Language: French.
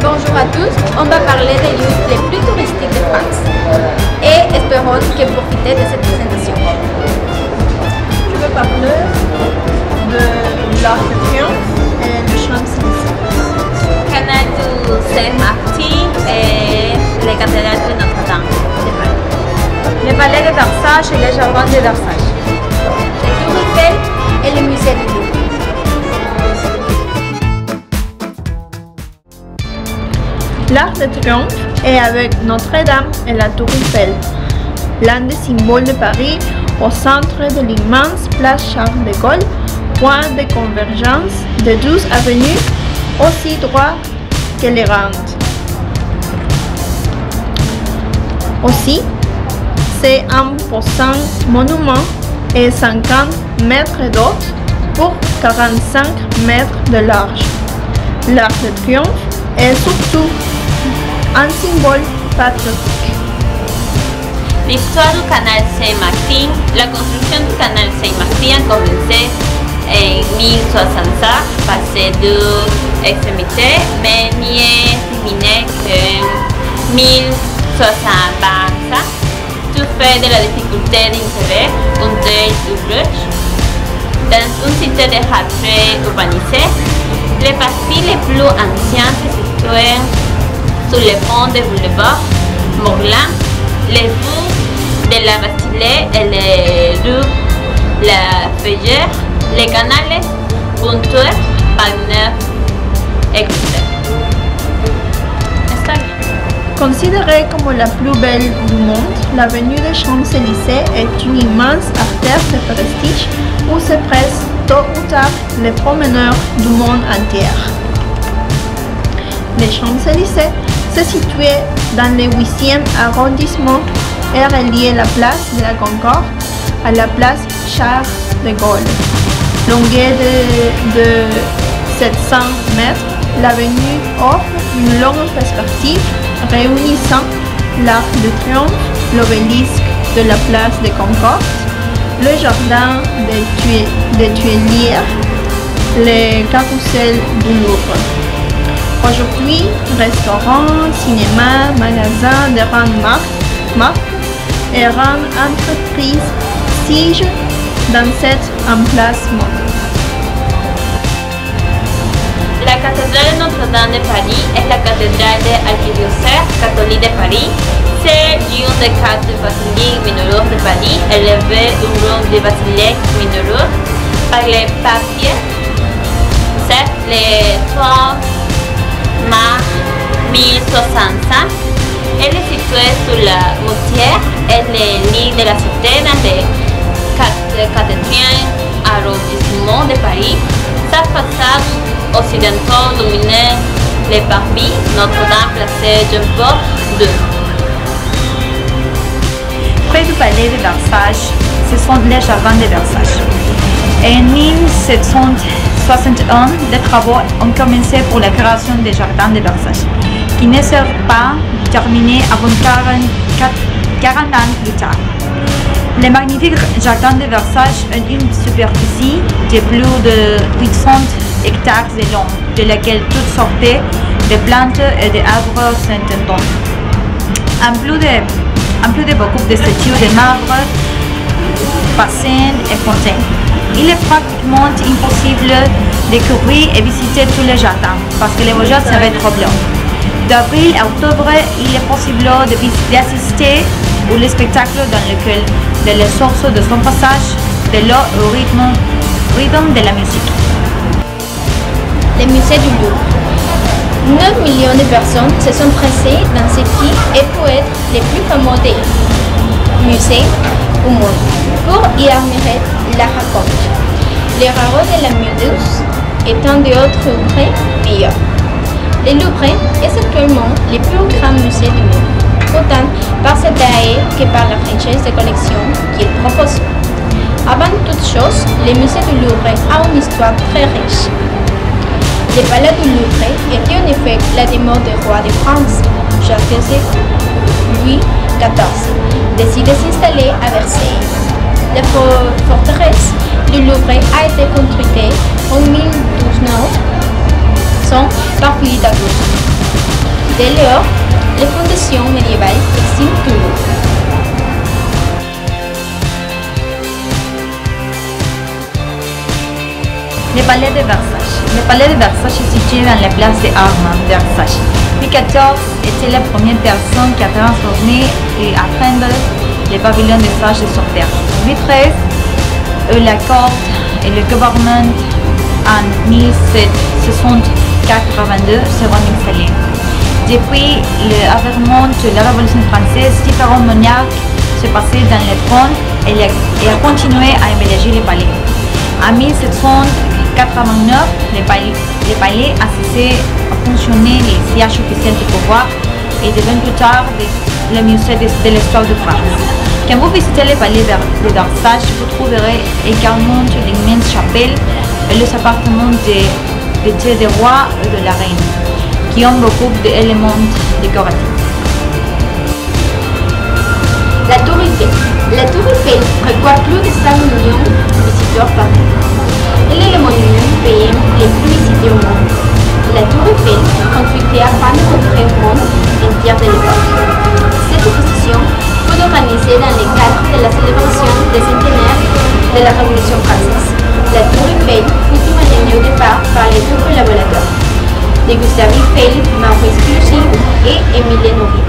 Bonjour à tous, on va parler des lieux les plus touristiques de France et espérons que vous profitez de cette présentation. Je vais parler de l'Arc de Triomphe et le Champs-Élysées. Canal du Saint-Martin et les cathédrales de Notre-Dame de Paris. Le palais de Versailles et le jardin de Versailles. Le Tour Eiffel et le musée du Louvre. L'Arc de Triomphe est avec Notre-Dame et la Tour Eiffel, l'un des symboles de Paris au centre de l'immense place Charles de Gaulle, point de convergence de 12 avenues aussi droites qu'élégantes. Aussi, c'est un imposant monument et 50 mètres de haut pour 45 mètres de large. L'Arc de Triomphe est surtout un symbole patriotique. L'histoire du canal Saint-Martin. La construction du canal Saint-Martin a commencé en 1065, passé deux extrémités, mais n'y est terminé qu'en 1065, du fait de la difficulté d'insérer un tel ouvrage dans une cité déjà très urbanisée. Les parties les plus anciennes se situaient sur le pont du boulevard Morland, les rues de la Bastille et les rues La Feuillère, les canals Pontoise, Wagner, etc. Considérée comme la plus belle du monde, l'avenue des Champs-Élysées est une immense artère de prestige où se pressent tôt ou tard les promeneurs du monde entier. Les Champs-Élysées se situent dans le 8e arrondissement et reliait la place de la Concorde à la place Charles de Gaulle. Longueur de 700 mètres, l'avenue offre une longue perspective réunissant l'Arc de Triomphe, l'obélisque de la place de Concorde, le jardin des Tuileries, les carrousels du Louvre. Aujourd'hui, restaurants, cinéma, magasins de grandes marques et grandes entreprises siègent dans cet emplacement. La cathédrale Notre-Dame de Paris est la cathédrale de l'archidiocèse catholique de Paris. C'est l'une des 4 basiliques mineures de Paris, élevée au rang de basilique mineure par les papiers. C'est le 3 mars 1065. Elle est située sur la moitié et le lit de la cité dans le 4e arrondissement de Paris. Sa façade occidentale domine les parvis Notre-Dame placée Jean-Paul II. Près du palais de Versailles, ce sont les jardins de Versailles. En 1761, des travaux ont commencé pour la création des jardins de Versailles, qui ne seront pas terminés avant 40 ans plus tard. Les magnifiques jardins de Versailles ont une superficie de plus de 800 hectares de long, de laquelle toutes sortes de plantes et d'arbres s'entendent. En plus de beaucoup de statues de marbre, bassins et fontaines. Il est pratiquement impossible de courir et visiter tous les jardins parce que les voyages seraient trop longs. D'avril à octobre, il est possible d'assister au spectacle dans lequel les sources de son passage de l'eau au rythme de la musique. Le musée du Louvre. 9 millions de personnes se sont pressées dans ce qui est pour être le plus fameux des musées au monde pour y admirer la raconte. Les rares de la Méduse étant de autres Louvre meilleurs. Le Louvre est actuellement le plus grand musée du monde, autant par sa taille que par la richesse de collection qu'il propose. Avant toute chose, le musée du Louvre a une histoire très riche. Le palais du Louvre était en effet la demeure du roi de France, Jacques Louis XIV, décide de s'installer à Versailles. La forteresse du Louvre a été construite en 1200 par Philippe d'Auguste. Dès lors, les fondations médiévales existent toujours. Le palais de Versailles. Le palais de Versailles est situé dans la place des Armes, Versailles. Louis XIV était la première personne qui a transformé et atteindre le pavillon des sages de son père. Louis XIII eut la cour et le gouvernement en 1782 seront installés. Depuis l'avènement de la Révolution française, différents monarques se passaient dans le trône et a continué à embellir le palais. En 1789, le palais a cessé de fonctionner le siège officiel du pouvoir et devint plus tard le musée de l'histoire de France. Quand vous visitez le palais de Versailles, vous trouverez également l'immense chapelle et les appartements des rois et de la reine, qui ont beaucoup d'éléments décoratifs. La Tour Eiffel. La Tour Eiffel reçoit plus de 5 millions de visiteurs par an. Elle est le monument européen le plus visité au monde. La Tour Eiffel, construite afin de montrer au monde entier de l'époque. Cette exposition fut organisée dans le cadre de la célébration des centenaires de la Révolution française. La Tour Eiffel fut imaginée au départ par les deux collaborateurs, de Gustave Eiffel, Maurice Cluzy et Émile Nourri.